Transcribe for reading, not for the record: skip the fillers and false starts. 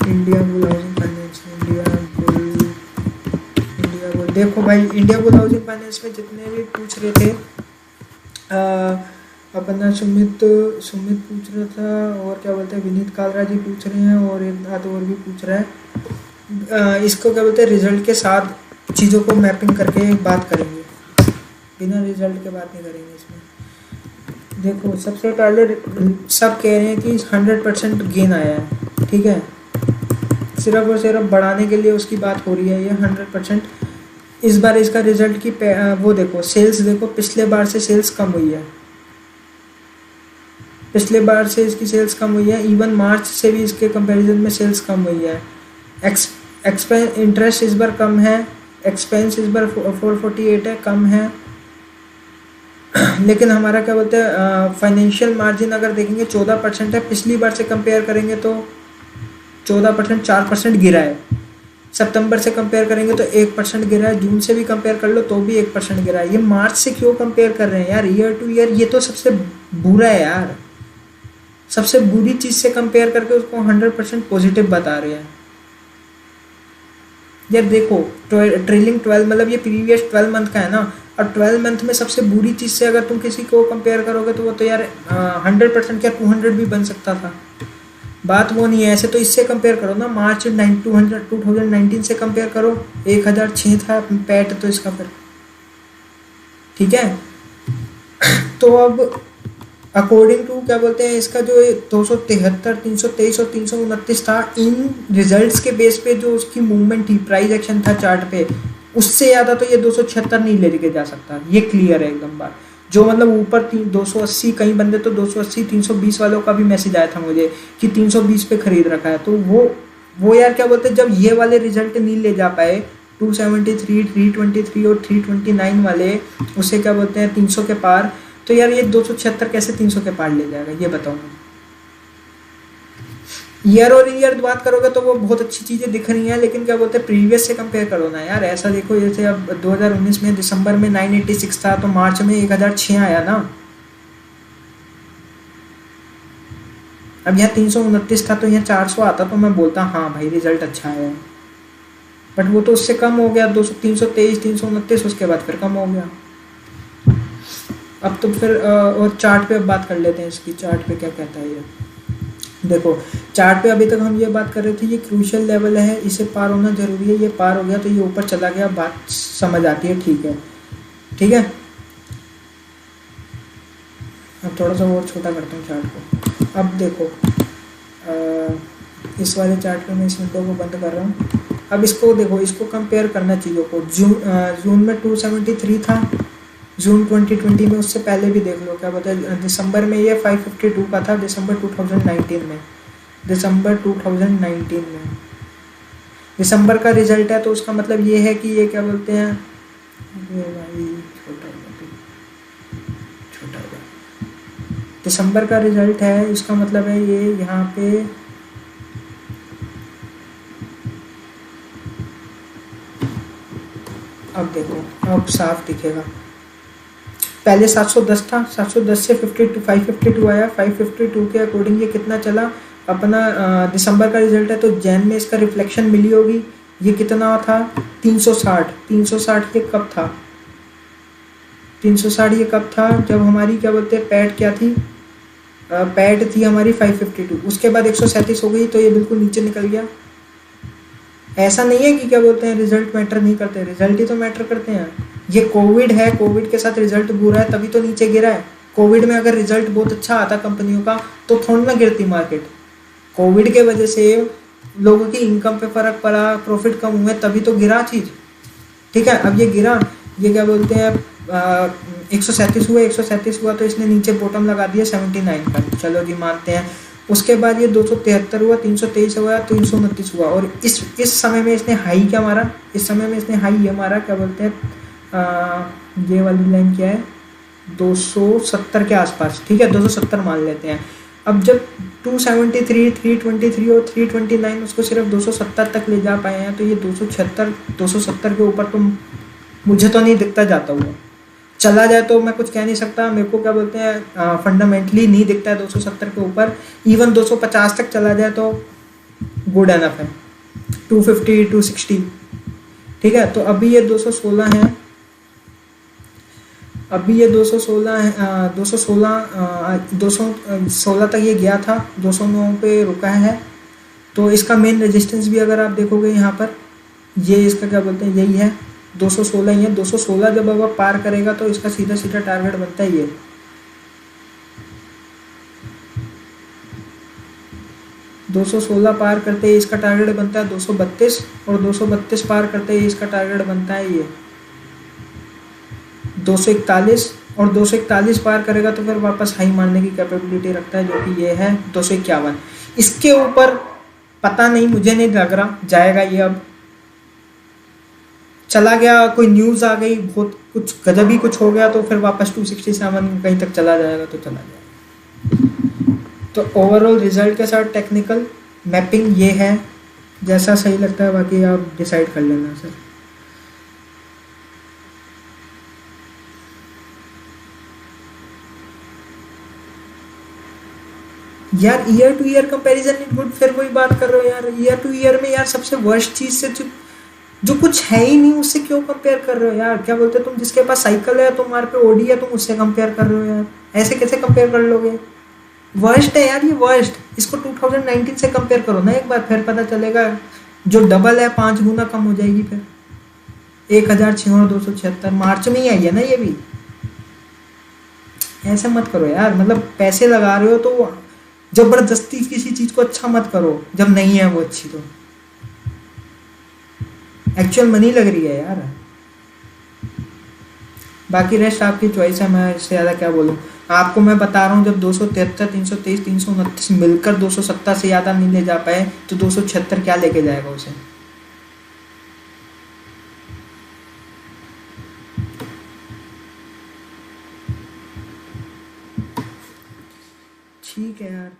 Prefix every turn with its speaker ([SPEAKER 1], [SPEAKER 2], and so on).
[SPEAKER 1] India bull housing finance, India bull देखो भाई, India bull housing finance में जितने भी पूछ रहे थे, अपना सुमित सुमित पूछ रहा था, और क्या बोलते हैं विनीत कालरा जी पूछ रहे हैं, और एक आध और भी पूछ रहा है। इसको क्या बोलते हैं रिजल्ट के साथ चीज़ों को मैपिंग करके बात करेंगे, बिना रिजल्ट के बात नहीं करेंगे इसमें। देखो सबसे पहले सब कह रहे हैं कि 100% गेन आया है, ठीक है, सिर्फ और सिर्फ बढ़ाने के लिए उसकी बात हो रही है, ये 100%। इस बार इसका रिजल्ट की वो देखो, सेल्स देखो, पिछले बार से सेल्स कम हुई है, पिछले बार से इसकी सेल्स कम हुई है, इवन मार्च से भी इसके कंपैरिजन में सेल्स कम हुई है। इंटरेस्ट इस बार कम है, एक्सपेंस इस बार 448 है, कम है। लेकिन हमारा क्या बोलते हैं फाइनेंशियल मार्जिन अगर देखेंगे 14% है, पिछली बार से कंपेयर करेंगे तो 14%, 4% गिरा है। सितंबर से कंपेयर करेंगे तो 1% गिरा है, जून से भी कंपेयर कर लो तो भी 1% गिरा है। ये मार्च से क्यों कंपेयर कर रहे हैं यार, ईयर टू ईयर, ये तो सबसे बुरा है यार, सबसे बुरी चीज़ से कंपेयर करके उसको 100% पॉजिटिव बता रहे हैं। यार देखो ट्रेलिंग 12 मतलब ये प्रीवियस 12 मंथ का है ना, और 12 मंथ में सबसे बुरी चीज़ से अगर तुम किसी को कंपेयर करोगे तो वो तो यार 100% क्या 200 भी बन सकता था, बात वो नहीं है। ऐसे तो इससे कंपेयर करो ना, मार्च 2019 से कंपेयर करो, 1006 था पैट तो इसका फिर, ठीक है। तो अब अकॉर्डिंग टू क्या बोलते हैं इसका जो 273, 323 और 329 था, इन रिजल्ट्स के बेस पे जो उसकी मूवमेंट थी, प्राइस एक्शन था चार्ट पे, उससे ज़्यादा तो ये 276 नहीं लेके जा सकता, ये क्लियर है एकदम बात। जो मतलब ऊपर 280, कई बंदे तो 280 320 वालों का भी मैसेज आया था मुझे कि 320 पे खरीद रखा है, तो वो यार क्या बोलते हैं, जब ये वाले रिजल्ट नहीं ले जा पाए 273, 323 और 329 वाले, उसे क्या बोलते हैं 300 के पार, तो यार ये 276 कैसे 300 के पार ले जाएगा, ये बताओ मुझे। ईयर और ईयर बात करोगे तो वो बहुत अच्छी चीज़ें दिख रही हैं, लेकिन क्या बोलते हैं प्रीवियस से कंपेयर करो ना यार। ऐसा देखो जैसे अब 2019 में दिसंबर में 986 था, तो मार्च में 1006 आया ना, अब यहाँ 329 था, तो यहाँ 400 आता तो मैं बोलता हाँ भाई रिजल्ट अच्छा है, बट वो तो उससे कम हो गया, 323, 329, उसके बाद फिर कम हो गया। अब तो फिर और चार्ट पे अब बात कर लेते हैं इसकी, चार्ट पे क्या कहता है ये। देखो चार्ट पे अभी तक हम ये बात कर रहे थे, ये क्रूशियल लेवल है, इसे पार होना जरूरी है, ये पार हो गया तो ये ऊपर चला गया, बात समझ आती है, ठीक है, ठीक है। अब थोड़ा सा और छोटा करता हूँ चार्ट को। अब देखो इस वाले चार्ट पे मैं इस विंडो को बंद कर रहा हूँ। अब इसको देखो, इसको कंपेयर करना चीज़ों को। जून में 273 था, जून 2020 में, उससे पहले भी देख लो क्या बोलते हैं, दिसंबर में ये 552 का था, दिसंबर 2019 में, दिसंबर 2019 में दिसंबर का रिजल्ट है, तो उसका मतलब ये है कि ये क्या बोलते हैं, भाई छोटा दिसंबर का रिजल्ट है, इसका मतलब है ये यहाँ पे अब देखो, अब साफ दिखेगा। पहले 710 था, 710 से 552 आया, 552 के अकॉर्डिंग ये कितना चला अपना, दिसंबर का रिजल्ट है तो जैन में इसका रिफ्लेक्शन मिली होगी, ये कितना था 360, 360 ये कब था, 360 ये कब था, जब हमारी क्या बोलते हैं पैड क्या थी, पैड थी हमारी 552, उसके बाद 137 हो गई, तो ये बिल्कुल नीचे निकल गया। ऐसा नहीं है कि क्या बोलते हैं रिजल्ट मैटर नहीं करते, रिजल्ट ही तो मैटर करते हैं। ये कोविड है, कोविड के साथ रिजल्ट बुरा है तभी तो नीचे गिरा है। कोविड में अगर रिजल्ट बहुत अच्छा आता कंपनियों का तो थोड़ी ना गिरती मार्केट। कोविड के वजह से लोगों की इनकम पे फर्क पड़ा, प्रॉफिट कम हुए, तभी तो गिरा चीज़, ठीक है। अब ये गिरा, ये क्या बोलते हैं 137 हुआ, 137 हुआ तो इसने नीचे बॉटम लगा दिया 79 का, चलो जी मानते हैं। उसके बाद ये 273 हुआ, 323 हुआ, 329 हुआ, और इस समय में इसने हाई क्या मारा, इस समय में इसने हाई ये मारा क्या बोलते हैं, ये वाली लाइन क्या है 270 के आसपास, ठीक है 270 मान लेते हैं। अब जब 273, 323 और 329 उसको सिर्फ 270 तक ले जा पाए हैं, तो ये 270 के ऊपर तो मुझे तो नहीं दिखता जाता हुआ। चला जाए तो मैं कुछ कह नहीं सकता, मेरे को क्या बोलते हैं फंडामेंटली नहीं दिखता है 270 के ऊपर। इवन 250 तक चला जाए तो गुड एनफ है। 250 260, ठीक है। तो अभी ये 216 है, अभी ये 216 है, 216 तक ये गया था, 209 पे रुका है। तो इसका मेन रेजिस्टेंस भी अगर आप देखोगे यहाँ पर, ये इसका क्या बोलते हैं, यही है 216 ही है। 216 जब अब पार करेगा तो इसका सीधा सीधा टारगेट बनता है ये 216 पार करते ही इसका टारगेट बनता है 232, और 232 पार करते ही इसका टारगेट बनता है ये 241, और 241 पार करेगा तो फिर वापस हाई मारने की कैपेबिलिटी रखता है, जो कि ये है 251। इसके ऊपर पता नहीं, मुझे नहीं लग रहा जाएगा ये। अब चला गया, कोई न्यूज़ आ गई, बहुत कुछ गजब ही कुछ हो गया, तो फिर वापस 267 कहीं तक चला जाएगा तो चला जाएगा। तो ओवरऑल रिजल्ट के साथ टेक्निकल मैपिंग ये है, जैसा सही लगता है बाकी आप डिसाइड कर लेना सर। यार year two year comparison is good, फिर वही बात कर रहे हो यार। ईयर टू ईयर में यार सबसे वर्स्ट चीज से जो कुछ है ही नहीं उससे क्यों कंपेयर कर रहे हो यार। क्या बोलते हो तुम, जिसके पास साइकिल है, तुम्हारे पे ओडी है, तुम उससे कंपेयर कर रहे हो यार। ऐसे कैसे कंपेयर कर लोगे? वर्स्ट है यार ये, वर्स्ट। इसको 2019 से कंपेयर करो ना एक बार, फिर पता चलेगा। जो डबल है 5 गुना कम हो जाएगी फिर। 1676 मार्च में ही आई है ना ये भी। ऐसे मत करो यार, मतलब पैसे लगा रहे हो तो जबरदस्ती किसी चीज को अच्छा मत करो जब नहीं है वो अच्छी। तो एक्चुअल मनी लग रही है यार। बाकी रेस्ट आपकी चॉइस है, मैं इससे ज़्यादा क्या बोलूँ। आपको मैं बता रहा हूँ, जब 273 323 329 मिलकर 270 से ज़्यादा नहीं ले जा पाए तो 276 क्या लेके जाएगा उसे। ठीक है यार।